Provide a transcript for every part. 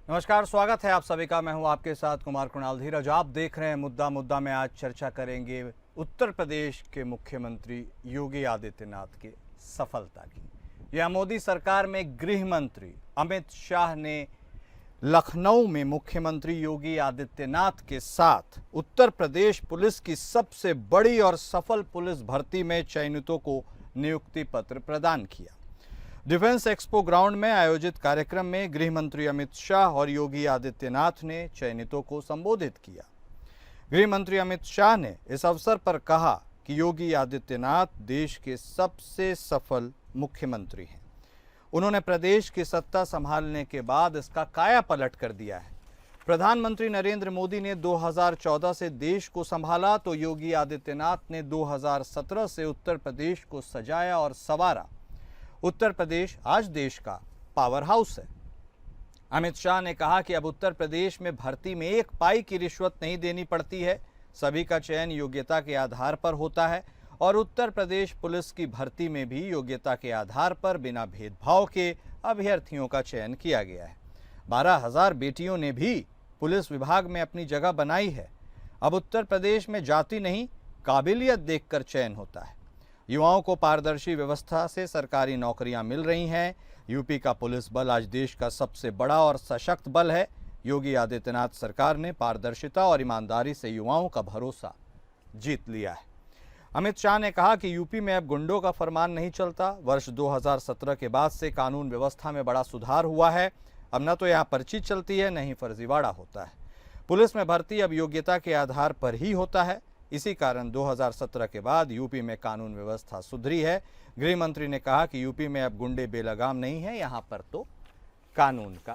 नमस्कार, स्वागत है आप सभी का। मैं हूं आपके साथ कुमार कुणाल धीरज। आप देख रहे हैं मुद्दा में आज चर्चा करेंगे उत्तर प्रदेश के मुख्यमंत्री योगी आदित्यनाथ की सफलता की। यह मोदी सरकार में गृह मंत्री अमित शाह ने लखनऊ में मुख्यमंत्री योगी आदित्यनाथ के साथ उत्तर प्रदेश पुलिस की सबसे बड़ी और सफल पुलिस भर्ती में चयनितों को नियुक्ति पत्र प्रदान किया। डिफेंस एक्सपो ग्राउंड में आयोजित कार्यक्रम में गृह मंत्री अमित शाह और योगी आदित्यनाथ ने चयनितों को संबोधित किया। गृह मंत्री अमित शाह ने इस अवसर पर कहा कि योगी आदित्यनाथ देश के सबसे सफल मुख्यमंत्री हैं। उन्होंने प्रदेश की सत्ता संभालने के बाद इसका कायापलट कर दिया है। प्रधानमंत्री नरेंद्र मोदी ने 2014 से देश को संभाला तो योगी आदित्यनाथ ने 2017 से उत्तर प्रदेश को सजाया और संवारा। उत्तर प्रदेश आज देश का पावर हाउस है। अमित शाह ने कहा कि अब उत्तर प्रदेश में भर्ती में एक पाई की रिश्वत नहीं देनी पड़ती है, सभी का चयन योग्यता के आधार पर होता है और उत्तर प्रदेश पुलिस की भर्ती में भी योग्यता के आधार पर बिना भेदभाव के अभ्यर्थियों का चयन किया गया है। 12,000 बेटियों ने भी पुलिस विभाग में अपनी जगह बनाई है। अब उत्तर प्रदेश में जाति नहीं, काबिलियत देखकर चयन होता है। युवाओं को पारदर्शी व्यवस्था से सरकारी नौकरियां मिल रही हैं। यूपी का पुलिस बल आज देश का सबसे बड़ा और सशक्त बल है। योगी आदित्यनाथ सरकार ने पारदर्शिता और ईमानदारी से युवाओं का भरोसा जीत लिया है। अमित शाह ने कहा कि यूपी में अब गुंडों का फरमान नहीं चलता। वर्ष 2017 के बाद से कानून व्यवस्था में बड़ा सुधार हुआ है। अब न तो यहाँ पर्ची चलती है, न ही फर्जीवाड़ा होता है। पुलिस में भर्ती अब योग्यता के आधार पर ही होता है। इसी कारण 2017 के बाद यूपी में कानून व्यवस्था सुधरी है। गृह मंत्री ने कहा कि यूपी में अब गुंडे बेलगाम नहीं है, यहाँ पर तो कानून का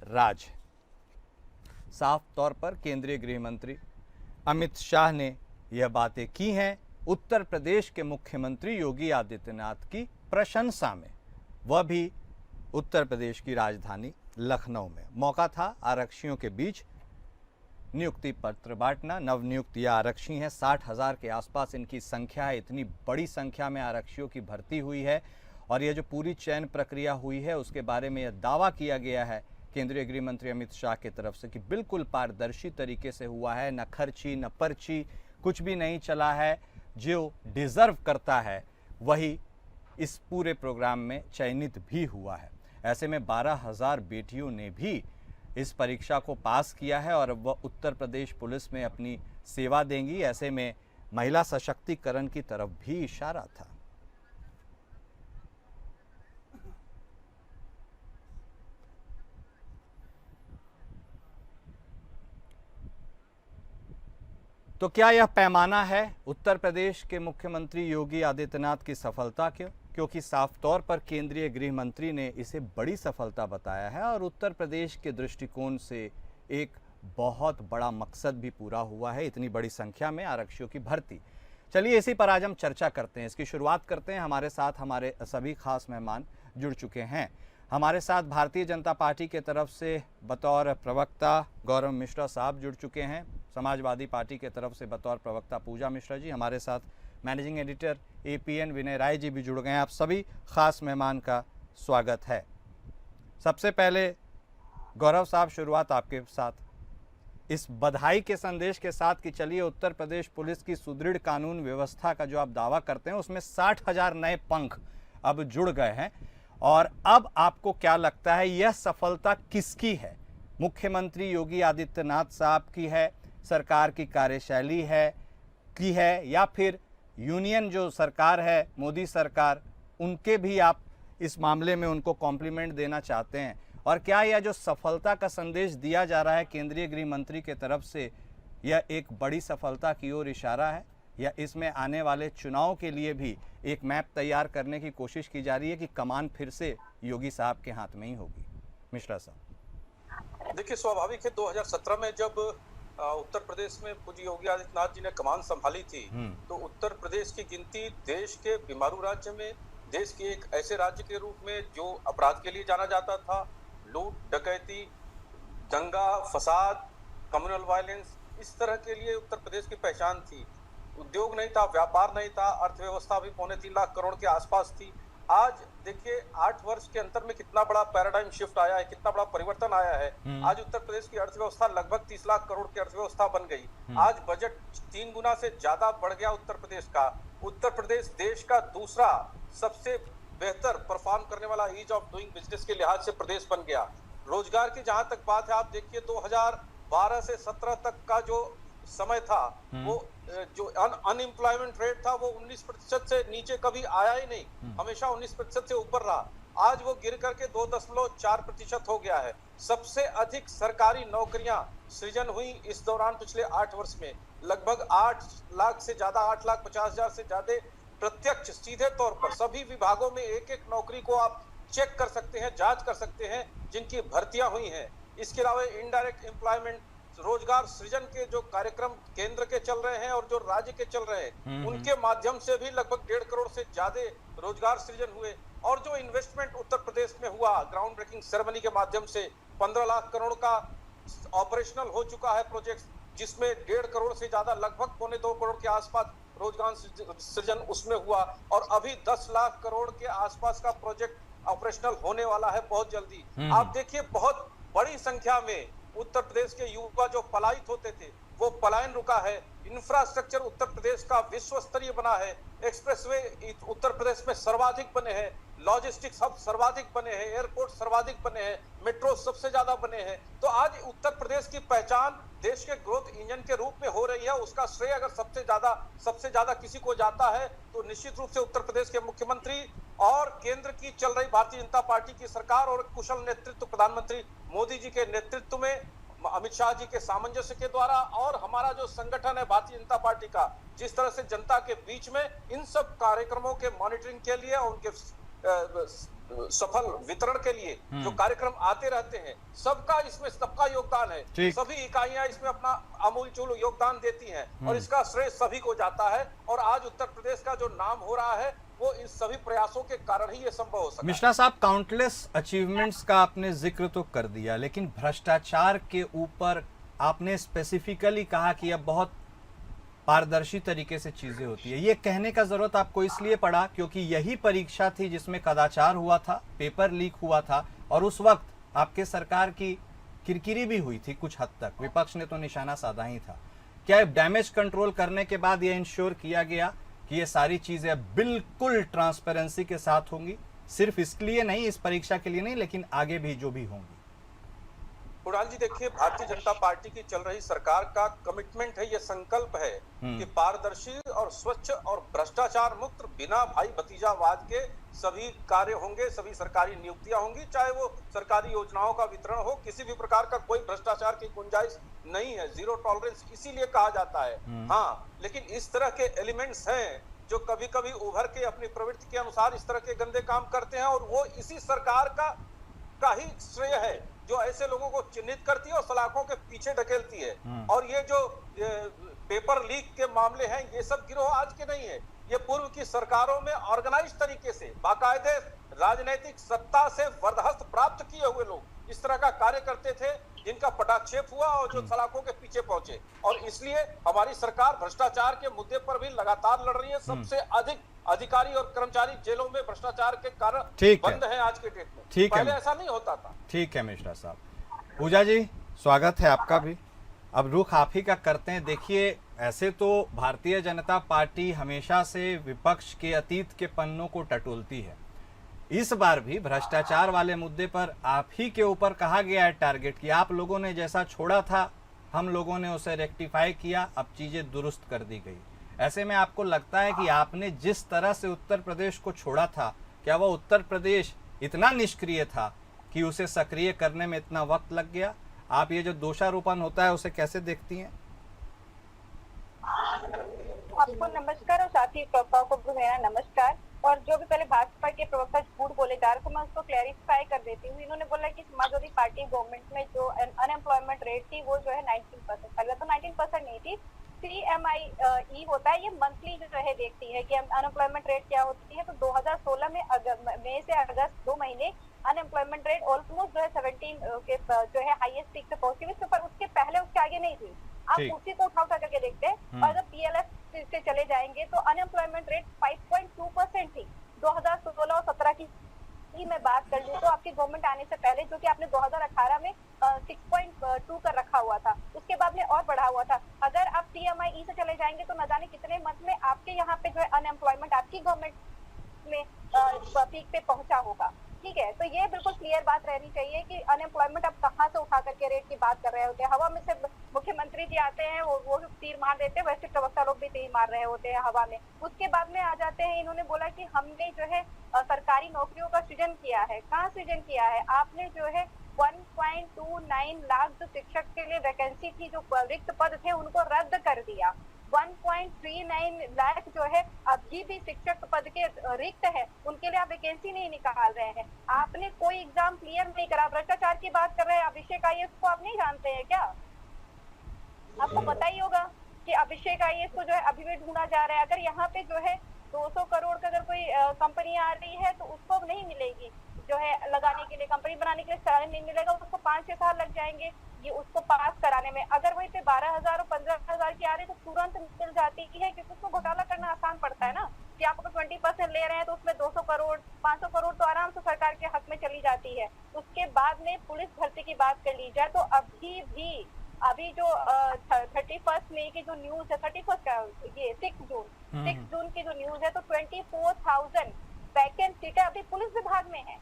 राज है। साफ तौर पर केंद्रीय गृह मंत्री अमित शाह ने यह बातें की हैं उत्तर प्रदेश के मुख्यमंत्री योगी आदित्यनाथ की प्रशंसा में, वह भी उत्तर प्रदेश की राजधानी लखनऊ में। मौका था आरक्षियों के बीच नियुक्ति पत्र बांटना। नवनियुक्त यह आरक्षी हैं, 60,000 के आसपास इनकी संख्या है। इतनी बड़ी संख्या में आरक्षियों की भर्ती हुई है और यह जो पूरी चयन प्रक्रिया हुई है उसके बारे में यह दावा किया गया है केंद्रीय गृह मंत्री अमित शाह की तरफ से कि बिल्कुल पारदर्शी तरीके से हुआ है। न खर्ची न पर्ची, कुछ भी नहीं चला है। जो डिजर्व करता है वही इस पूरे प्रोग्राम में चयनित भी हुआ है। ऐसे में 12,000 बेटियों ने भी इस परीक्षा को पास किया है और वह उत्तर प्रदेश पुलिस में अपनी सेवा देंगी। ऐसे में महिला सशक्तिकरण की तरफ भी इशारा था। तो क्या यह पैमाना है उत्तर प्रदेश के मुख्यमंत्री योगी आदित्यनाथ की सफलता के? क्योंकि साफ तौर पर केंद्रीय गृह मंत्री ने इसे बड़ी सफलता बताया है और उत्तर प्रदेश के दृष्टिकोण से एक बहुत बड़ा मकसद भी पूरा हुआ है, इतनी बड़ी संख्या में आरक्षियों की भर्ती। चलिए इसी पर आज हम चर्चा करते हैं, इसकी शुरुआत करते हैं। हमारे साथ हमारे सभी खास मेहमान जुड़ चुके हैं। हमारे साथ भारतीय जनता पार्टी के तरफ से बतौर प्रवक्ता गौरव मिश्रा साहब जुड़ चुके हैं। समाजवादी पार्टी के तरफ से बतौर प्रवक्ता पूजा मिश्रा जी। हमारे साथ मैनेजिंग एडिटर APN विनय राय जी भी जुड़ गए हैं। आप सभी खास मेहमान का स्वागत है। सबसे पहले गौरव साहब, शुरुआत आपके साथ इस बधाई के संदेश के साथ कि चलिए उत्तर प्रदेश पुलिस की सुदृढ़ कानून व्यवस्था का जो आप दावा करते हैं उसमें 60,000 नए पंख अब जुड़ गए हैं। और अब आपको क्या लगता है यह सफलता किसकी है? मुख्यमंत्री योगी आदित्यनाथ साहब की है, सरकार की कार्यशैली है या फिर यूनियन जो सरकार है मोदी सरकार, उनके भी आप इस मामले में उनको कॉम्प्लीमेंट देना चाहते हैं? और क्या यह जो सफलता का संदेश दिया जा रहा है केंद्रीय गृह मंत्री के तरफ से, यह एक बड़ी सफलता की ओर इशारा है या इसमें आने वाले चुनाव के लिए भी एक मैप तैयार करने की कोशिश की जा रही है कि कमान फिर से योगी साहब के हाथ में ही होगी? मिश्रा साहब। देखिए, स्वाभाविक है 2017 में जब उत्तर प्रदेश में पूज्य योगी आदित्यनाथ जी ने कमान संभाली थी तो उत्तर प्रदेश की गिनती देश के बीमारू राज्य में, देश के एक ऐसे राज्य के रूप में जो अपराध के लिए जाना जाता था, लूट डकैती, दंगा फसाद, कम्युनल वायलेंस, इस तरह के लिए उत्तर प्रदेश की पहचान थी। उद्योग नहीं था, व्यापार नहीं था, अर्थव्यवस्था भी 3.25 लाख करोड़ के आसपास थी। आज देखिए 8 वर्ष के अंतर में कितना बड़ा पैराडाइम शिफ्ट आया है, कितना बड़ा परिवर्तन आया है। आज उत्तर प्रदेश की अर्थव्यवस्था लगभग 30 लाख करोड़ की अर्थव्यवस्था बन गई। आज बजट 3 गुना से ज्यादा बढ़ गया उत्तर प्रदेश का। उत्तर प्रदेश देश का दूसरा सबसे बेहतर परफॉर्म करने वाला ईज ऑफ डूइंग बिजनेस के लिहाज से प्रदेश बन गया। रोजगार की जहां तक बात है, आप देखिए 2012 से 17 तक का जो समय था, वो जो अनएम्प्लॉयमेंट रेट था वो 19% से नीचे कभी आया ही नहीं, हमेशा 19% से ऊपर रहा। आज वो गिर करके 2.4% हो गया है। सबसे अधिक सरकारी नौकरियां सृजन हुई इस दौरान पिछले 8 वर्ष में। लगभग 8 लाख से ज्यादा, 8,50,000 से ज्यादा प्रत्यक्ष सीधे तौर पर सभी विभागों में एक एक नौकरी को आप चेक कर सकते हैं, जांच कर सकते हैं जिनकी भर्तियां हुई हैं। इसके अलावा इनडायरेक्ट एम्प्लॉयमेंट, रोजगार सृजन के जो कार्यक्रम केंद्र के चल रहे हैं और जो राज्य के चल रहे हैं, उनके माध्यम से भी लगभग 1.5 करोड़ से ज्यादा रोजगार सृजन हुए। और जो इन्वेस्टमेंट उत्तर प्रदेश में हुआ ग्राउंड ब्रेकिंग सेरेमनी के माध्यम से 15 लाख करोड़ का ऑपरेशनल हो चुका है प्रोजेक्ट, जिसमें 1.5 करोड़ से ज्यादा, लगभग 2.25 करोड़ के आसपास रोजगार सृजन उसमें हुआ। और अभी 10 लाख करोड़ के आसपास का प्रोजेक्ट ऑपरेशनल होने वाला है बहुत जल्दी। आप देखिए बहुत बड़ी संख्या में उत्तर प्रदेश के युवा जो पलायित होते थे वो पलायन रुका है। इंफ्रास्ट्रक्चर उत्तर प्रदेश का विश्व स्तरीय बना है। एक्सप्रेसवे उत्तर प्रदेश में सर्वाधिक बने हैं, लॉजिस्टिक्स हब सर्वाधिक बने हैं, एयरपोर्ट सर्वाधिक बने हैं, मेट्रो सबसे ज्यादा बने हैं। तो आज उत्तर प्रदेश की पहचान देश के ग्रोथ इंजन के रूप में हो रही है। उसका श्रेय अगर सबसे ज्यादा किसी को जाता है तो निश्चित रूप से उत्तर प्रदेश के मुख्यमंत्री और केंद्र की चल रही भारतीय जनता पार्टी की सरकार और कुशल नेतृत्व प्रधानमंत्री मोदी जी के नेतृत्व में, अमित शाह जी के सामंजस्य के द्वारा, और हमारा जो संगठन है भारतीय जनता पार्टी का, जिस तरह से जनता के बीच में इन सब कार्यक्रमों के मॉनिटरिंग के लिए और उनके सफल वितरण के लिए जो कार्यक्रम आते रहते हैं, सबका योगदान है। सभी इकाइयां इसमें अपना अमूलचूल योगदान देती हैं और इसका श्रेय सभी को जाता है। और आज उत्तर प्रदेश का जो नाम हो रहा है वो इन सभी प्रयासों के कारण ही ये संभव हो सका। मिश्रा साहब, काउंटलेस अचीवमेंट्स का आपने जिक्र तो कर दिया, लेकिन भ्रष्टाचार के ऊपर आपने स्पेसिफिकली कहा कि अब बहुत पारदर्शी तरीके से चीजें होती है। ये कहने का जरूरत आपको इसलिए पड़ा क्योंकि यही परीक्षा थी जिसमें कदाचार हुआ था, पेपर लीक हुआ था, और उस वक्त आपके सरकार की किरकिरी भी हुई थी कुछ हद तक, विपक्ष ने तो निशाना साधा ही था। क्या डैमेज कंट्रोल करने के बाद ये इंश्योर किया गया कि ये सारी चीजें बिल्कुल ट्रांसपेरेंसी के साथ होंगी, सिर्फ इसके लिए नहीं, इस परीक्षा के लिए नहीं, लेकिन आगे भी जो भी होंगी? कुणाल जी देखिए, भारतीय जनता पार्टी की चल रही सरकार का कमिटमेंट है, ये संकल्प है कि पारदर्शी और स्वच्छ और भ्रष्टाचार मुक्त, बिना भाई भतीजावाद के सभी कार्य होंगे, सभी सरकारी नियुक्तियां होंगी, चाहे वो सरकारी योजनाओं का वितरण हो, किसी भी प्रकार का कोई भ्रष्टाचार की गुंजाइश नहीं है। जीरो टॉलरेंस इसीलिए कहा जाता है। हाँ, लेकिन इस तरह के एलिमेंट्स हैं जो कभी कभी उभर के अपनी प्रवृत्ति के अनुसार इस तरह के गंदे काम करते हैं, और वो इसी सरकार का ही श्रेय है जो ऐसे लोगों को चिन्हित करती है और सलाखों के पीछे ढकेलती है। और ये जो पेपर लीक के मामले हैं, ये सब गिरोह आज के नहीं है, ये पूर्व की सरकारों में ऑर्गेनाइज तरीके से बाकायदे राजनीतिक सत्ता से वरदहस्त प्राप्त किए हुए लोग इस तरह का कार्य करते थे, जिनका पटाक्षेप हुआ और जो सलाखों के पीछे पहुंचे। और इसलिए हमारी सरकार भ्रष्टाचार के मुद्दे पर भी लगातार लड़ रही है। सबसे अधिक अधिकारी और कर्मचारी जेलों में भ्रष्टाचार के कारण बंद हैं आज के डेट में। पहले ऐसा नहीं होता था। ठीक है मिश्रा साहब। पूजा जी, स्वागत है आपका भी। अब रुख आप ही का करते हैं। देखिए, ऐसे तो भारतीय जनता पार्टी हमेशा से विपक्ष के अतीत के पन्नों को टटोलती है। इस बार भी भ्रष्टाचार वाले मुद्दे पर आप ही के ऊपर कहा गया है टारगेट कि आप लोगों ने जैसा छोड़ा था हम लोगों ने उसे रेक्टिफाई किया, अब चीजें दुरुस्त कर दी गई। ऐसे में आपको लगता है कि आपने जिस तरह से उत्तर प्रदेश को छोड़ा था, क्या वह उत्तर प्रदेश इतना निष्क्रिय था कि उसे सक्रिय करने में इतना वक्त लग गया? आप ये जो दोषारोपण होता है उसे कैसे देखती हैं? आपको नमस्कार और साथी प्रवक्ता को भी मेरा नमस्कार। और जो भी पहले भाजपा के प्रवक्ता झूठ बोले जा रहे थे, मैं उसको क्लैरिफाई कर देती हूँ। इन्होंने बोला कि समाजवादी पार्टी गवर्नमेंट में जो अनएम्प्लॉयमेंट रेट थी वो जो है 19%, पहले तो 19% नहीं थी। CMIE होता है, ये मंथली जो है देखती है कि अनएम्प्लॉयमेंट रेट क्या होती है। तो 2016 में मई से अगस्त 2 महीने अनएम्प्लॉयमेंट रेट ऑलमोस्ट जो है 17 के जो है हाईएस्ट पीक पे पहुंची हुई, पर उसके पहले उसके आगे नहीं थी। आप उसी को उठा करके देखते हैं। और अगर PLF से चले जाएंगे तो अनएम्प्लॉयमेंट रेट 5.2% थी 2016 और 17 की मैं बात कर लूँ तो आपकी गवर्नमेंट आने से पहले, जो कि आपने 2018 में 6.2 कर रखा हुआ था, उसके बाद में और बढ़ा हुआ था। अगर आप PMI से चले जाएंगे तो न जाने कितने मंथ में आपके यहाँ पे जो है अनएम्प्लॉयमेंट आपकी गवर्नमेंट में पीक पे पहुंचा होगा। ठीक है, तो ये बिल्कुल क्लियर बात रहनी चाहिए कि अनएम्प्लॉयमेंट आप कहाँ से उठा करके रेट की बात कर रहे होते हैं। हवा में से मुख्यमंत्री जी आते हैं, वो तीर मार देते हैं, वैसे प्रवक्ता लोग भी तीर मार रहे होते हैं हवा में। उसके बाद में आ जाते हैं, इन्होंने बोला कि हमने जो है सरकारी नौकरियों का सृजन किया है। कहाँ सृजन किया है? आपने जो है 1.29 लाख जो शिक्षक के लिए वैकेंसी थी, जो रिक्त पद थे, उनको रद्द कर दिया। 1.39 लाख जो है अभी भी शिक्षक पद के रिक्त है, उनके लिए आप वैकेंसी नहीं निकाल रहे हैं। आपने कोई एग्जाम क्लियर नहीं करा। भ्रष्टाचार की बात कर रहे हैं, अभिषेक IAS को आप नहीं जानते हैं क्या? आपको पता ही होगा कि अभिषेक IAS को जो है अभी भी ढूंढा जा रहा है। अगर यहाँ पे जो है 200 करोड़ का अगर कोई कंपनी आ रही है तो उसको नहीं मिलेगी, जो है लगाने के लिए, कंपनी बनाने के लिए टाइम नहीं मिलेगा, उसको 5-6 साल लग जाएंगे ये उसको पास कराने में। अगर वहीं पे 12,000 और 15,000 की आ रही तो तुरंत मिल जाती है, क्योंकि उसको घोटाला करना आसान पड़ता है ना, कि आप अगर 20% ले रहे हैं तो उसमें 200 करोड़ 500 करोड़ तो आराम से सरकार के हक में चली जाती है। उसके बाद में पुलिस भर्ती की बात कर ली जाए तो अभी जो 31 मई की जो न्यूज है, 31 का ये 6 जून की जो न्यूज है, तो 24,000 वैकेंट सीटें अभी पुलिस विभाग में है।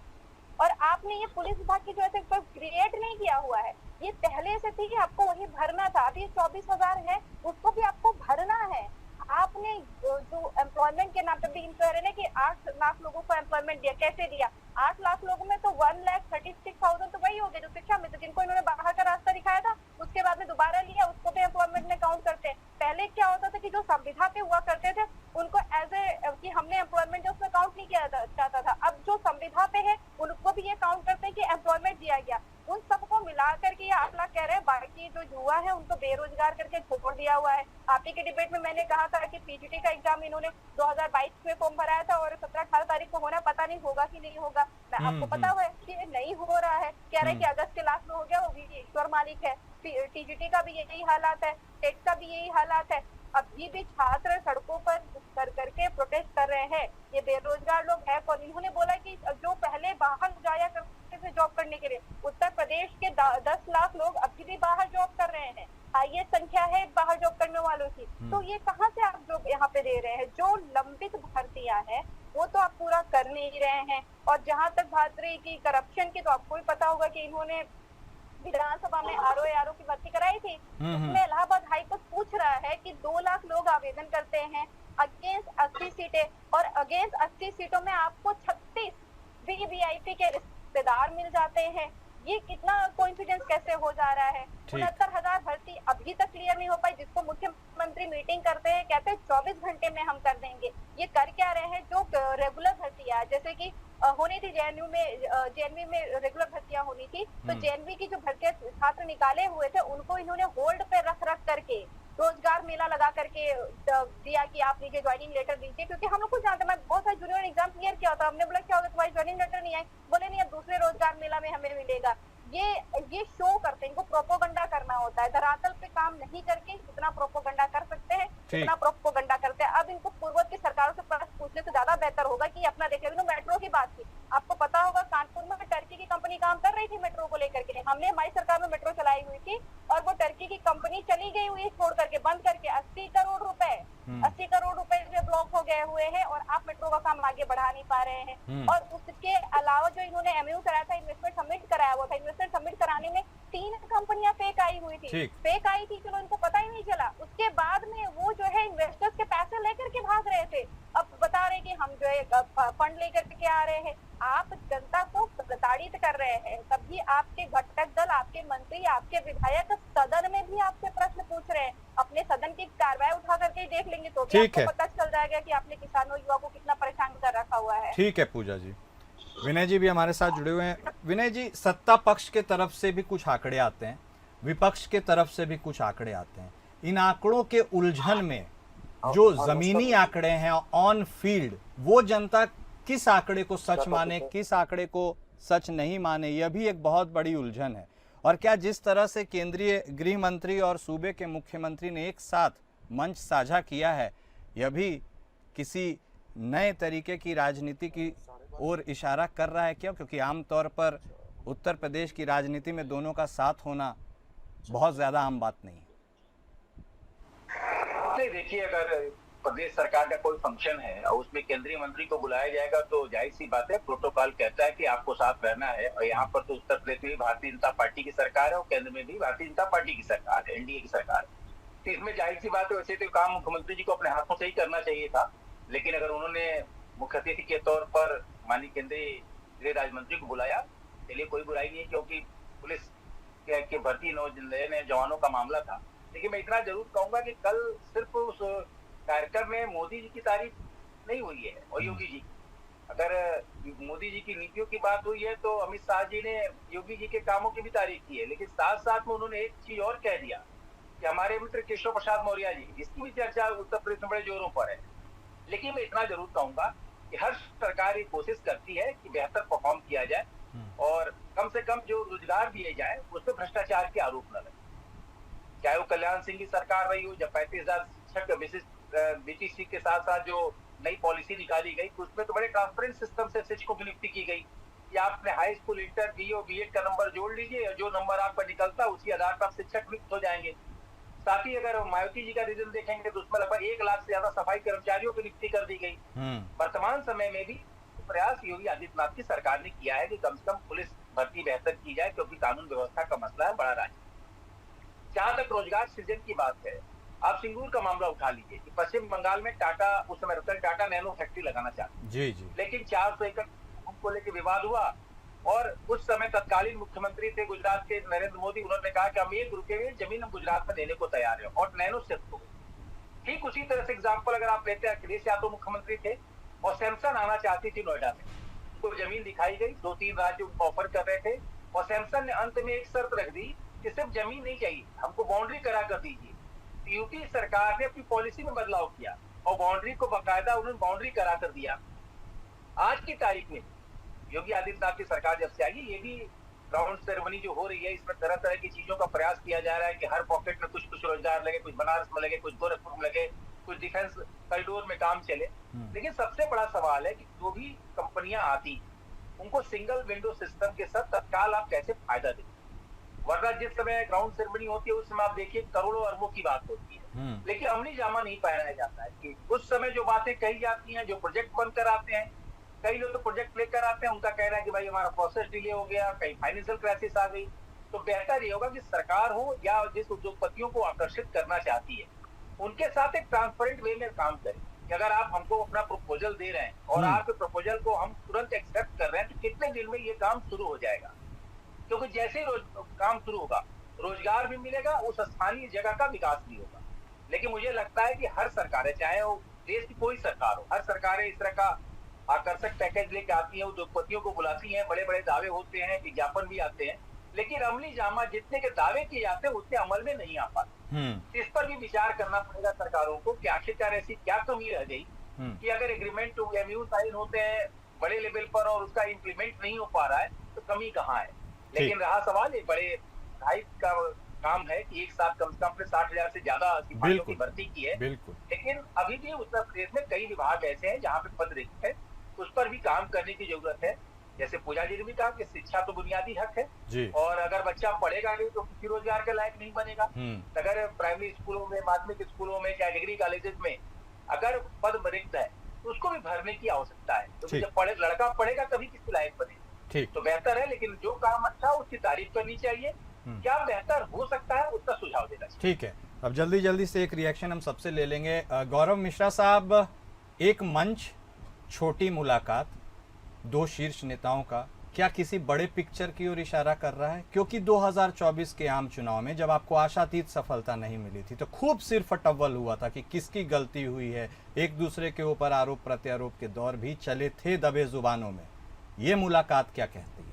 और आपने ये पुलिस विभाग की जो है क्रिएट नहीं किया हुआ है, ये पहले से थी कि आपको वही भरना था। अभी 24,000 है, उसको भी आपको भरना है। आपने जो एम्प्लॉयमेंट के नाम पे भी कह रहे हैं कि 8 लाख लोगों को एम्प्लॉयमेंट दिया, कैसे दिया? 8 लाख लोगों में तो 1,36,000 तो वही हो गए जो शिक्षा में थे, जिनको इन्होंने बाहर का रास्ता दिखाया था, उसके बाद में दोबारा लिया, उसको भी एम्प्लॉयमेंट में काउंट करते हैं। पहले क्या होता था कि जो संविदा पे हुआ करते थे उनको एज ए कि हमने एम्प्लॉयमेंट उसमें काउंट नहीं किया जाता था। अब जो संविदा पे है उनको भी ये काउंट करते हैं कि एम्प्लॉयमेंट दिया गया। उन सबको मिलाकर के ये 8 लाख कह रहे हैं, बाकी जो युवा है उनको बेरोजगार करके छोड़ दिया हुआ है। आप ही के डिबेट में मैंने कहा था कि PGT का एग्जाम इन्होंने 2022 में फॉर्म भराया था और 17-18 तारीख को होना, पता नहीं होगा कि नहीं होगा। आपको पता है कि नहीं हो रहा है, कह रहे हैं कि अगस्त के लास्ट में हो गया, वो भी ईश्वर मालिक है। TGT का भी यही हालात है, टेट का भी यही हालात है। अभी भी छात्र सड़कों पर कर करके प्रोटेस्ट कर रहे हैं। ये बेरोजगार लोग हैं कौन? इन्होंने बोला कि जो पहले बाहर जाया करते थे जॉब करने के लिए, उत्तर प्रदेश के 10 लाख लोग अभी भी बाहर जॉब कर रहे हैं। हाईएस्ट संख्या है बाहर जॉब करने वालों की। तो ये कहाँ से आप जॉब यहाँ पे दे रहे हैं? जो लंबित भर्तियां हैं वो तो आप पूरा कर नहीं रहे हैं। और जहां तक बात रही की करप्शन की, तो आपको भी पता होगा कि इन्होंने विधानसभा में RO की भर्ती कराई थी, उसमें इलाहाबाद हाईकोर्ट पूछ रहा है कि 2 लाख लोग आवेदन करते हैं अगेंस्ट 80 सीटें, और अगेंस्ट 80 सीटों में आपको 36 VVIP के रिश्तेदार मिल जाते हैं। ये कितना कोइंसिडेंस कैसे हो जा रहा है? 69,000 भर्ती अभी तक क्लियर नहीं हो पाई, जिसको मुख्यमंत्री मीटिंग करते हैं, कहते हैं 24 घंटे में हम कर देंगे। ये कर क्या रहे हैं? जो रेगुलर भर्तियां है, जैसे कि होनी थी JNU में रेगुलर भर्तियां होनी थी, तो JNV की जो भर्तियां छात्र निकाले हुए थे उनको इन्होंने होल्ड पे रख करके रोजगार मेला लगा करके दिया कि आप लीजिए ज्वाइनिंग लेटर दीजिए। क्योंकि हम लोग को जानते, मैं बहुत सारे जूनियर एग्जाम क्लियर किया था, हमने बोला क्या होगा तुम्हारी ज्वाइनिंग लेटर नहीं आई, बोले नहीं अब दूसरे रोजगार मेला में हमें मिलेगा। ये शो करते हैं, इनको प्रोपोगंडा करना होता है। धरातल पे काम नहीं करके जितना प्रोपोगंडा कर सकते हैं उतना प्रोपोगंडा करते हैं। अब इनको पूर्वज की सरकारों से प्रश्न पूछने से ज्यादा बेहतर होगा कि अपना देखें। मेट्रो की बात की, आपको पता होगा कानपुर में टर्की की कंपनी काम कर रही थी मेट्रो को लेकर के। हमने हमारी सरकार में मेट्रो चलाई हुई थी और वो टर्की की कंपनी चली गई हुई छोड़ करके, बंद करके। 80 करोड़ रुपए जो ब्लॉक हो गए हुए हैं और आप मेट्रो का काम आगे बढ़ा नहीं पा रहे हैं। और उसके अलावा जो इन्होंने MOU कराया था, इन्वेस्टमेंट सबमिट कराया हुआ था, इन्वेस्टमेंट सबमिट कराने में 3 कंपनियां फेक आई हुई थी। फेक आई थी, चलो इनको पता ही नहीं चला। उसके बाद में वो जो है इन्वेस्टर्स के पैसे लेकर के भाग रहे थे। अब बता रहे कि हम जो है फंड लेकर के आ रहे हैं। आप जनता को प्रताड़ित कर रहे हैं। तभी आपके घटक दल, आपके मंत्री, आपके विधायक सदन में भी आपसे प्रश्न पूछ रहे हैं। अपने सदन की कार्रवाई उठा करके देख लेंगे तो भी आपको पता चल जाएगा कि आपने किसानों युवा को कितना परेशान कर रखा हुआ है। ठीक है पूजा जी। विनय जी भी हमारे साथ जुड़े हुए हैं। विनय जी, सत्ता पक्ष के तरफ से भी कुछ आंकड़े आते हैं, विपक्ष के तरफ से भी कुछ आंकड़े आते हैं। इन आंकड़ों के उलझन में जो जमीनी आंकड़े हैं ऑन फील्ड, वो जनता किस आंकड़े को सच माने, किस आंकड़े को सच नहीं माने, यह भी एक बहुत बड़ी उलझन है। और क्या जिस तरह से केंद्रीय गृह मंत्री और सूबे के मुख्यमंत्री ने एक साथ मंच साझा किया है, यह भी किसी नए तरीके की राजनीति की ओर इशारा कर रहा है क्यों? क्योंकि आमतौर पर उत्तर प्रदेश की राजनीति में दोनों का साथ होना बहुत ज़्यादा आम बात नहीं है। नहीं, देखिए, अगर प्रदेश सरकार का कोई फंक्शन है और उसमें केंद्रीय मंत्री को बुलाया जाएगा तो जाहिर सी बात है, प्रोटोकॉल कहता है कि आपको साथ रहना है। और यहाँ पर तो उत्तर प्रदेश में भी भारतीय जनता पार्टी की सरकार है और केंद्र में भी भारतीय जनता पार्टी की सरकार है, एनडीए की सरकार है। तो इसमें जाहिर सी बात है, वैसे तो काम मुख्यमंत्री जी को अपने हाथों से ही करना चाहिए था, लेकिन अगर उन्होंने मुख्य अतिथि के तौर पर माननीय केंद्रीय गृह राज्य मंत्री को बुलाया, चलिए कोई बुराई नहीं है, क्योंकि पुलिस के भर्ती नए जवानों का मामला था। लेकिन मैं इतना जरूर कहूंगा कि कल सिर्फ उस कार्यक्रम में मोदी जी की तारीफ नहीं हुई है और योगी जी, अगर मोदी जी की नीतियों की बात हुई है तो अमित शाह जी ने योगी जी के कामों की भी तारीफ की है। लेकिन साथ साथ में उन्होंने एक चीज और कह दिया कि हमारे मित्र केशव प्रसाद मौर्य जी, जिसकी भी चर्चा उत्तर प्रदेश में बड़े जोरों पर है। लेकिन मैं इतना जरूर कहूंगा कि हर सरकार ये कोशिश करती है कि बेहतर परफॉर्म किया जाए और कम से कम जो रोजगार दिए जाए उसमें भ्रष्टाचार के आरोप न लगे। चाहे वो कल्याण सिंह की सरकार रही हो, जब 35,000 शिक्षक विशिष्ट बीटीसी के साथ साथ जो नई पॉलिसी निकाली गई, तो उसमें तो बड़े ट्रांसपेरेंट सिस्टम से शिक्षकों की नियुक्ति की गई कि आपने हाई स्कूल, इंटर, बीए और बीएड का नंबर जोड़ लीजिए और जो नंबर आपका निकलता है उसी आधार पर आप शिक्षक नियुक्त हो जाएंगे। साथ ही अगर मायावती जी का रिजल्ट देखेंगे तो उसमें लगभग 1 लाख से ज्यादा सफाई कर्मचारियों की नियुक्ति कर दी गई। वर्तमान समय में भी प्रयास योगी आदित्यनाथ की सरकार ने किया है कि कम से कम पुलिस भर्ती बेहतर की जाए, क्योंकि कानून व्यवस्था का मसला है बड़ा राज्य। जहां तक रोजगार सृजन की बात है, आप सिंगूर का मामला उठा लीजिए कि पश्चिम बंगाल में टाटा, उस समय रतन टाटा नैनो फैक्ट्री लगाना चाहते जी। लेकिन 400 एकड़ को लेकर विवाद हुआ और उस समय तत्कालीन मुख्यमंत्री थे गुजरात के नरेंद्र मोदी, उन्होंने कहा कि हम 1 रुपए में जमीन हम गुजरात में देने को तैयार है और नैनो शिफ्ट हो गई। ठीक उसी तरह से एग्जाम्पल अगर आप लेते हैं, अखिलेश यादव मुख्यमंत्री थे और सैमसंग आना चाहती थी नोएडा में, उनको जमीन दिखाई गई, 2-3 राज्य उनको ऑफर कर रहे थे और सैमसंग ने अंत में एक शर्त रख दी कि सिर्फ जमीन नहीं चाहिए, हमको बाउंड्री करा कर दीजिए। यूपी सरकार ने अपनी पॉलिसी में बदलाव किया और बाउंड्री को बाकायदा उन्होंने बाउंड्री करा कर दिया। आज की तारीख में योगी आदित्यनाथ की सरकार जब से आई है, ये भी ग्राउंड सेरेमनी जो हो रही है, इसमें तरह तरह की चीजों का प्रयास किया जा रहा है कि हर पॉकेट में कुछ कुछ रोजगार लगे, कुछ बनारस में लगे, कुछ गोरखपुर में लगे, कुछ डिफेंस कॉरिडोर में काम चले। लेकिन सबसे बड़ा सवाल है कि जो भी कंपनियां आती उनको सिंगल विंडो सिस्टम के साथ तत्काल आप कैसे फायदा दें, वरना जिस समय ग्राउंड सेरेमनी होती है उस समय आप देखिए करोड़ों अरबों की बात होती है, लेकिन अमली जामा नहीं पहनाया जाता है कि उस समय जो बातें कही जाती हैं, जो प्रोजेक्ट बनकर आते हैं, कई लोग तो प्रोजेक्ट लेकर आते हैं, उनका कहना है कि भाई हमारा प्रोसेस डिले हो गया, कहीं फाइनेंशियल क्राइसिस आ गई। तो बेहतर ये होगा कि सरकार हो या जिस उद्योगपतियों को आकर्षित करना चाहती है उनके साथ एक ट्रांसपेरेंट वे में काम करें कि अगर आप हमको अपना प्रपोजल दे रहे हैं और आपके प्रपोजल को हम तुरंत एक्सेप्ट कर रहे हैं तो कितने दिन में ये काम शुरू हो जाएगा, क्योंकि जैसे ही काम शुरू होगा रोजगार भी मिलेगा, उस स्थानीय जगह का विकास भी होगा। लेकिन मुझे लगता है कि हर सरकार है, चाहे वो देश की कोई सरकार हो, हर सरकारें इस तरह का आकर्षक पैकेज लेके आती है, उद्योगपतियों को बुलाती हैं, बड़े बड़े दावे होते हैं, विज्ञापन भी आते हैं, लेकिन अमली जामा जितने के दावे किए जाते हैं उतने अमल में नहीं आ पाते। इस पर भी विचार करना पड़ेगा सरकारों को कि आखिरकार ऐसी क्या कमी रह गई कि अगर एग्रीमेंट टू एमयू साइन होते हैं बड़े लेवल पर और उसका इम्प्लीमेंट नहीं हो पा रहा है तो कमी कहाँ है। लेकिन रहा सवाल, एक बड़े हाइट का काम है कि एक साथ कम से कम 60,000 से ज्यादा सिपाहियों की भर्ती की है, लेकिन अभी भी उत्तर प्रदेश में कई विभाग ऐसे हैं जहाँ पे पद रिक्त है, उस पर भी काम करने की जरूरत है। जैसे पूजा जी ने भी कहा कि शिक्षा तो बुनियादी हक है और अगर बच्चा पढ़ेगा नहीं तो किसी रोजगार के लायक नहीं बनेगा। अगर प्राइमरी स्कूलों में, माध्यमिक स्कूलों में, चाहे डिग्री कॉलेजेस में अगर पद रिक्त है तो उसको भी भरने की आवश्यकता है, क्योंकि जब लड़का पढ़ेगा तभी किसी लायक बनेगा। तो बेहतर है, लेकिन जो काम अच्छा हो उसकी तारीफ करनी चाहिए, क्या बेहतर हो सकता है उसका सुझाव देना चाहिए। ठीक है, अब जल्दी से एक रिएक्शन हम सबसे ले लेंगे। गौरव मिश्रा साहब, एक मंच, छोटी मुलाकात, 2 शीर्ष नेताओं का, क्या किसी बड़े पिक्चर की ओर इशारा कर रहा है? क्योंकि 2024 के आम चुनाव में जब आपको आशातीत सफलता नहीं मिली थी तो खूब सिर फटव्वल हुआ था कि किसकी गलती हुई है, एक दूसरे के ऊपर आरोप प्रत्यारोप के दौर भी चले थे दबे जुबानों में। ये मुलाकात क्या कहती है?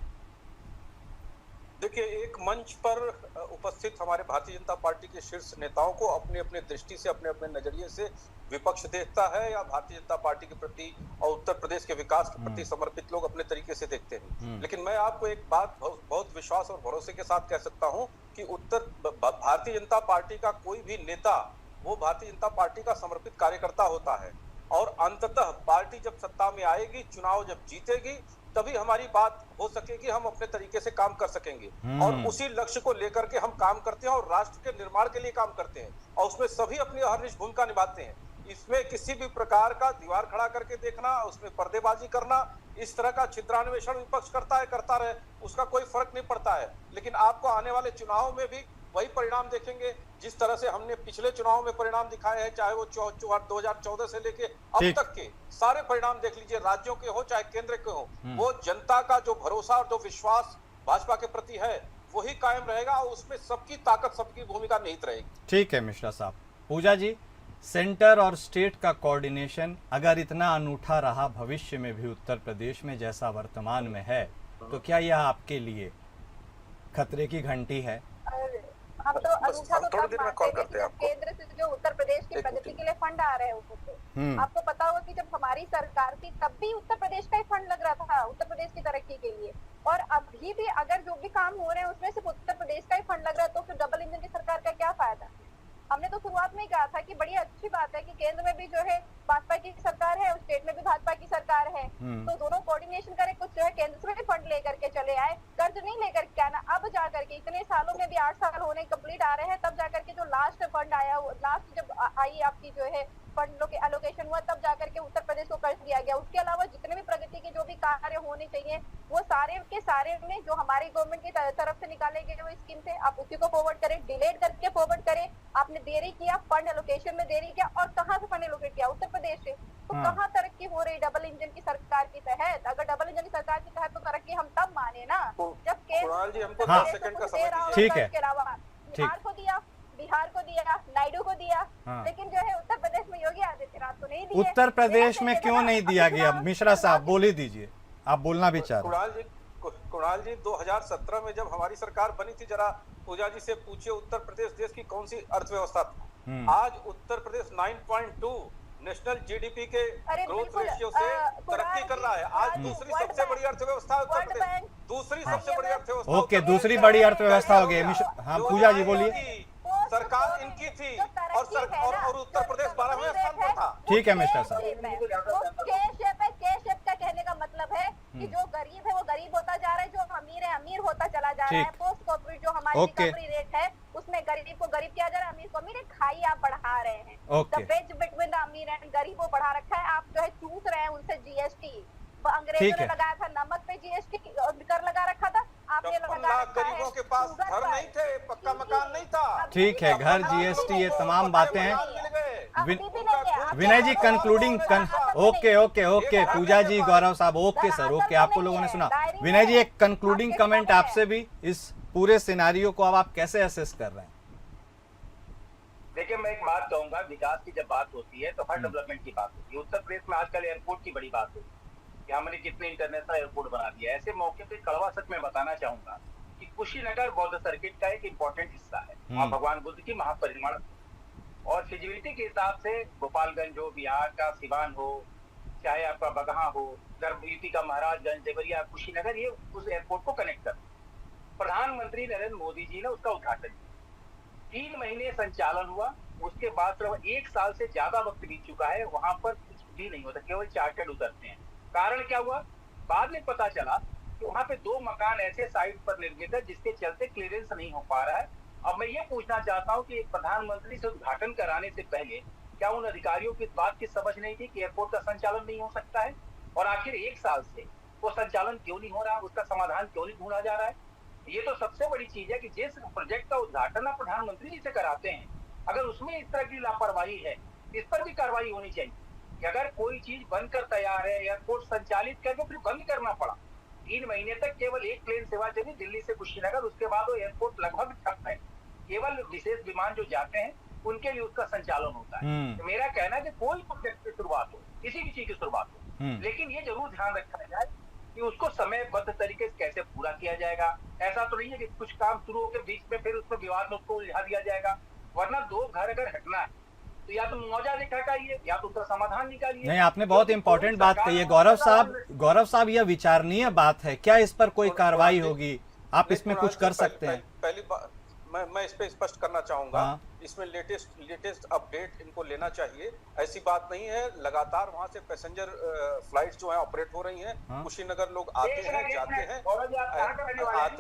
देखिए, एक मंच पर उपस्थित हमारे भारतीय जनता पार्टी के शीर्ष नेताओं को अपने अपने दृष्टि से, अपने अपने नजरिए से विपक्ष देखता है या भारतीय जनता पार्टी के प्रति और उत्तर प्रदेश के विकास के प्रति समर्पित लोग अपने तरीके से देखते हैं। लेकिन मैं आपको एक बात बहुत विश्वास और भरोसे के साथ कह सकता हूं कि भारतीय जनता पार्टी का कोई भी नेता वो भारतीय जनता पार्टी का समर्पित कार्यकर्ता होता है। और अंततः पार्टी जब सत्ता में आएगी, चुनाव जब जीतेगी, तभी हमारी बात हो सकेगी, हम अपने तरीके से काम कर सकेंगे। और उसी लक्ष्य को लेकर के हम काम करते हैं और राष्ट्र के निर्माण के लिए काम करते हैं और उसमें सभी अपनी अहर्निश भूमिका निभाते हैं। इसमें किसी भी प्रकार का दीवार खड़ा करके देखना, उसमें पर्देबाजी करना, इस तरह का छिद्रान्वेषण विपक्ष करता है, करता रहे, उसका कोई फर्क नहीं पड़ता है। लेकिन आपको आने वाले चुनाव में भी वही परिणाम देखेंगे जिस तरह से हमने पिछले चुनाव में परिणाम दिखाए हैं, चाहे वो 2014 से लेके अब तक के सारे परिणाम देख लीजिए, राज्यों के हो चाहे केंद्र के हो, वो जनता का जो भरोसा और जो विश्वास भाजपा के प्रति है वही कायम रहेगा और उसमें सबकी ताकत, सबकी भूमिका निहित रहेगी। ठीक है मिश्रा साहब। पूजा जी, सेंटर और स्टेट का कोऑर्डिनेशन अगर इतना अनूठा रहा भविष्य में भी उत्तर प्रदेश में जैसा वर्तमान में है, तो क्या यह आपके लिए खतरे की घंटी है? हम तो अनूठा तो थोड़ी देर में कॉल करते हैं आपको। केंद्र से जो उत्तर प्रदेश की प्रगति के लिए फंड आ रहे हैं ऊपर से, आपको पता होगा कि जब हमारी सरकार थी तब भी उत्तर प्रदेश का ही फंड लग रहा था उत्तर प्रदेश की तरक्की के लिए, और अभी भी अगर जो भी काम हो रहे हैं उसमें सिर्फ उत्तर प्रदेश का ही फंड लग रहा है, तो फिर डबल इंजन की सरकार का क्या फायदा? हमने तो शुरुआत में ही कहा था कि बड़ी अच्छी बात है कि केंद्र में भी जो है भाजपा की सरकार है और स्टेट में भी भाजपा की सरकार है, तो दोनों कोऑर्डिनेशन करे, कुछ जो है केंद्र से भी फंड लेकर के चले आए, कर्ज नहीं लेकर के आना। अब जाकर के इतने सालों में भी 8 साल होने कंप्लीट आ रहे हैं, तब जाकर के जो लास्ट फंड आया, लास्ट जब आई आपकी जो है फंडों के एलोकेशन हुआ, तब जाकर के उत्तर प्रदेश को कर्ज दिया गया। उसके अलावा जितने भी प्रगति के जो भी कार्य होने चाहिए वो सारे के सारे में जो हमारी गवर्नमेंट की तरफ से निकाले गए वो स्कीम थे, आप उसी को फॉरवर्ड करें, डिलेट करके फॉरवर्ड करें। आपने देरी किया, फंड एलोकेशन में देरी किया, और कहाँ से फंड एलोकेट किया? उत्तर प्रदेश से। तो कहाँ तरक्की हो रही डबल इंजन की सरकार के तहत? अगर डबल इंजन की सरकार के तहत तो तरक्की हम तब माने ना जब ठीक है, के अलावा बिहार को दिया, बिहार को दिया, नायडू को दिया, लेकिन जो है उत्तर प्रदेश में योगी आदित्यनाथ को नहीं दिया। उत्तर प्रदेश में क्यों नहीं दिया गया? मिश्रा साहब बोल ही दीजिए, आप बोलना भी चाह रहे हैं। कुणाल जी 2017 में जब हमारी सरकार बनी थी, जरा पूजा जी से पूछिए उत्तर प्रदेश देश की कौन सी अर्थव्यवस्था थी? आज उत्तर प्रदेश 9.2 नेशनल जीडीपी के ग्रोथ रेशियो से तरक्की कर रहा है। आज दूसरी सबसे बड़ी अर्थव्यवस्था है उत्तर प्रदेश, दूसरी सबसे बड़ी अर्थव्यवस्था। ओके, दूसरी बड़ी अर्थव्यवस्था हो गई। हाँ पूजा जी बोलिए। सरकार इनकी थी और उत्तर प्रदेश 12वें स्थान पर था। ठीक है मिश्रा साहब। का कहने का मतलब है कि जो गरीब है वो गरीब होता जा रहा है, जो अमीर है अमीर होता चला जा रहा है। पोस्ट कॉर्पोरेट जो हमारी रिकवरी रेट है उसमें गरीब को गरीब किया जा रहा है, अमीर को अमीर। खाई आप बढ़ा रहे हैं, द वेज बिटवीन द अमीर एंड गरीब को बढ़ा रखा है। आप जो है चूस रहे हैं उनसे जीएसटी। अंग्रेजों ने लगाया था नमक पे जीएसटी कर लगा रखा था, आपने लगा रखा है। गरीबों के पास घर नहीं थे, पक्का मकान नहीं था। ठीक है, घर, जीएसटी, ये तमाम बातें हैं। विनय जी कंक्लूडिंग ओके ओके ओके, पूजा जी, गौरव साहब, ओके सर, ओके, आपको लोगों ने सुना। विनय जी एक कंक्लूडिंग कमेंट आपसे भी, इस पूरे सिनेरियो को अब आप कैसे असेस कर रहे हैं? देखिए, मैं एक बात कहूंगा, विकास की जब बात होती है तो हर डेवलपमेंट की बात होती है। उत्तर प्रदेश में आजकल एयरपोर्ट की बड़ी बात होती है कि हमने कितने इंटरनेशनल एयरपोर्ट बना दिया। ऐसे मौके पे कड़वा सच में बताना चाहूंगा कि कुशीनगर बौद्ध सर्किट का एक इंपॉर्टेंट हिस्सा है और भगवान बुद्ध की महापरिनिर्वाण, और फिजिबिलिटी के हिसाब से गोपालगंज हो, बिहार का सिवान हो, चाहे आपका बगहा हो, यूपी का महाराजगंज, देवरिया, कुशीनगर, ये उस एयरपोर्ट को कनेक्ट कर। प्रधानमंत्री नरेंद्र मोदी जी ने उसका उद्घाटन किया, 3 महीने संचालन हुआ, उसके बाद सिर्फ 1 साल से ज्यादा वक्त बीत चुका है, वहां पर कुछ भी नहीं होता, केवल चार्टर्ड उतरते हैं। कारण क्या हुआ? बाद में पता चला कि वहां पे 2 मकान ऐसे साइट पर निर्मित है जिसके चलते क्लियरेंस नहीं हो पा रहा है। अब मैं ये पूछना चाहता हूँ कि एक प्रधानमंत्री से उद्घाटन कराने से पहले क्या उन अधिकारियों की बात की समझ नहीं थी कि एयरपोर्ट का संचालन नहीं हो सकता है? और आखिर 1 साल से वो संचालन क्यों नहीं हो रहा, उसका समाधान क्यों नहीं ढूंढा जा रहा है? ये तो सबसे बड़ी चीज है कि जिस प्रोजेक्ट का उद्घाटन आप प्रधानमंत्री जी से कराते हैं, अगर उसमें इस तरह की लापरवाही है, इस पर भी कार्रवाई होनी चाहिए कि अगर कोई चीज बनकर तैयार है, एयरपोर्ट संचालित करके फिर बंद करना पड़ा। 3 महीने तक केवल एक प्लेन सेवा चली दिल्ली से कुशीनगर, उसके बाद वो एयरपोर्ट लगभग ठप है। केवल विशेष विमान जो जाते हैं उनके लिए उसका संचालन होता है। तो मेरा कहना है कि कोई प्रोजेक्ट की शुरुआत हो, किसी भी चीज की शुरुआत हो, लेकिन ये जरूर ध्यान रखा जाए कि उसको समयबद्ध तरीके से कैसे पूरा किया जाएगा। ऐसा तो नहीं है कि कुछ काम शुरू होकर बीच में फिर उसमें विवाद में उसको उलझा दिया जाएगा, वरना 2 घर अगर हटना है तो या तो मुआवजा दिखाइए या तो उसका समाधान निकालिए। नहीं, आपने बहुत इंपॉर्टेंट बात कही है गौरव साहब, यह विचारणीय बात है। क्या इस पर कोई कार्रवाई होगी? आप इसमें कुछ कर सकते हैं? पहली बात मैं इस पे स्पष्ट करना चाहूंगा। हाँ। इसमें लेटेस्ट अपडेट इनको लेना चाहिए। ऐसी बात नहीं है, लगातार वहां से पैसेंजर फ्लाइट्स जो है ऑपरेट हो रही हैं। हाँ। कुशीनगर लोग आते हैं, जाते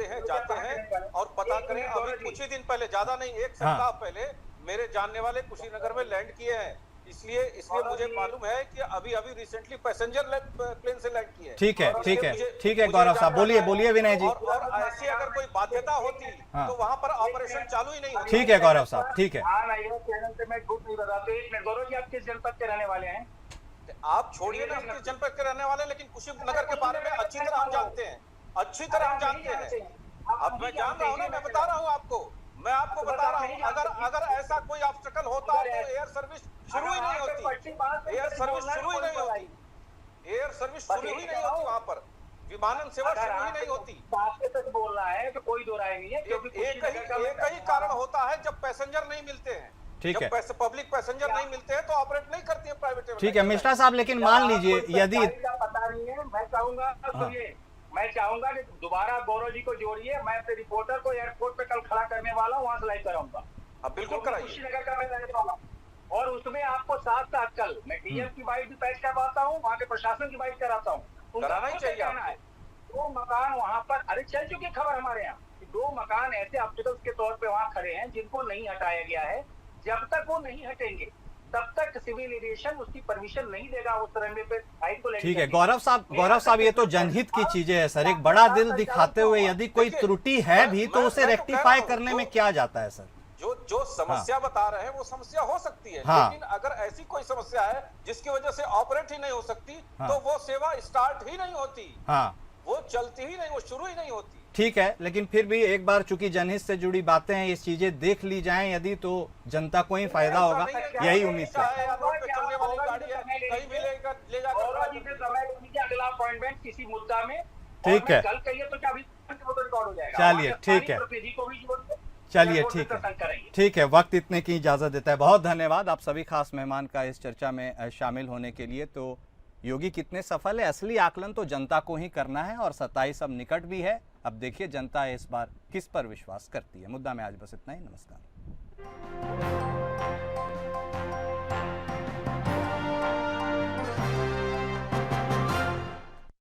हैं, जाते हैं और पता करें, अभी कुछ ही दिन पहले, ज्यादा नहीं, एक सप्ताह पहले मेरे जानने वाले कुशीनगर में लैंड किए हैं। इसलिए मुझे मालूम है कि अभी रिसेंटली पैसेंजर प्लेन से लैंड किए हैं। ठीक है गौरव साहब, बोलिए विनय जी। और ऐसी अगर कोई बाध्यता होती हाँ। तो वहां पर ऑपरेशन चालू ही नहीं होती। ठीक है गौरव साहब, ठीक है। चैनल से मैं झूठ नहीं बताता। एक मिनट गौरव जी, आप किस जनपद के रहने वाले हैं? आप छोड़िए ना किस जनपद के रहने वाले, लेकिन कुशीनगर के बारे में अच्छी तरह हम जानते हैं, अच्छी तरह हम जानते हैं। अब मैं जान रहा हूँ ना, मैं बता रहा हूँ आपको, मैं आपको बता रहा हूँ, अगर ऐसा कोई ऑब्स्टेकल होता तो एयर सर्विस शुरू ही नहीं होती, एयर सर्विस शुरू ही नहीं होती, एयर सर्विस शुरू ही नहीं होती, वहां पर विमानन सेवा शुरू ही नहीं होती। बात सच बोल रहा है तो कोई दो राय नहीं है, क्योंकि एक ही कारण होता है, जब पैसेंजर नहीं मिलते हैं। ठीक है, पब्लिक पैसेंजर नहीं मिलते हैं तो ऑपरेट नहीं करती है प्राइवेट। ठीक है मिश्रा साहब, लेकिन मान लीजिए यदि पता नहीं है, मैं चाहूंगा सुनिए, मैं चाहूंगा कि दोबारा गौरव जी को जोड़िए। मैं अपने रिपोर्टर को एयरपोर्ट पे कल खड़ा करने वाला हूँ, वहां से लाइव कराऊंगा। अब बिल्कुल कराइए। कुशीनगर का मैं रहने वाला हूँ और उसमें आपको साथ साथ कल मैं डीएम की बाइट भी पेश करवाता हूँ, वहाँ के प्रशासन की बाइट कराता हूँ। कराना ही चाहिए आपको। 2 मकान वहाँ पर, अरे चल चुकी खबर हमारे यहाँ, 2 मकान ऐसे ऑब्स्टिकल्स के तौर पे वहाँ खड़े हैं जिनको नहीं हटाया गया है। जब तक वो नहीं हटेंगे तब तक सिविल एविएशन उसकी परमिशन नहीं देगा उस रनवे पे फ्लाइट को लेकर। ठीक है गौरव साहब, ये तो जनहित की चीजें है सर। एक बड़ा दिल दिखाते हुए यदि कोई त्रुटि है भी तो उसे रेक्टिफाई करने में क्या जाता है सर? जो समस्या बता रहे हैं वो समस्या हो सकती है, हाँ। लेकिन अगर ऐसी कोई समस्या है जिसकी वजह से ऑपरेट ही नहीं हो सकती, हाँ। तो वो सेवा स्टार्ट ही नहीं होती, हाँ, वो चलती ही नहीं, वो शुरू ही नहीं होती। ठीक है, लेकिन फिर भी एक बार चूंकि जनहित से जुड़ी बातें हैं, ये चीजें देख ली जाएं यदि तो जनता को ही फायदा होगा, यही उम्मीद है। चलने वाली गाड़ी है, कहीं भी ले जाकर अगला अपॉइंटमेंट किसी मुद्दा में, ठीक है, कल कहिए तो क्या रिकॉर्ड हो जाएगा। चलिए ठीक है, चलिए ठीक है, वक्त इतने की इजाजत देता है। बहुत धन्यवाद आप सभी खास मेहमान का इस चर्चा में शामिल होने के लिए। तो योगी कितने सफल है, असली आकलन तो जनता को ही करना है और 27 अब निकट भी है। अब देखिए जनता इस बार किस पर विश्वास करती है। मुद्दा में आज बस इतना ही। नमस्कार।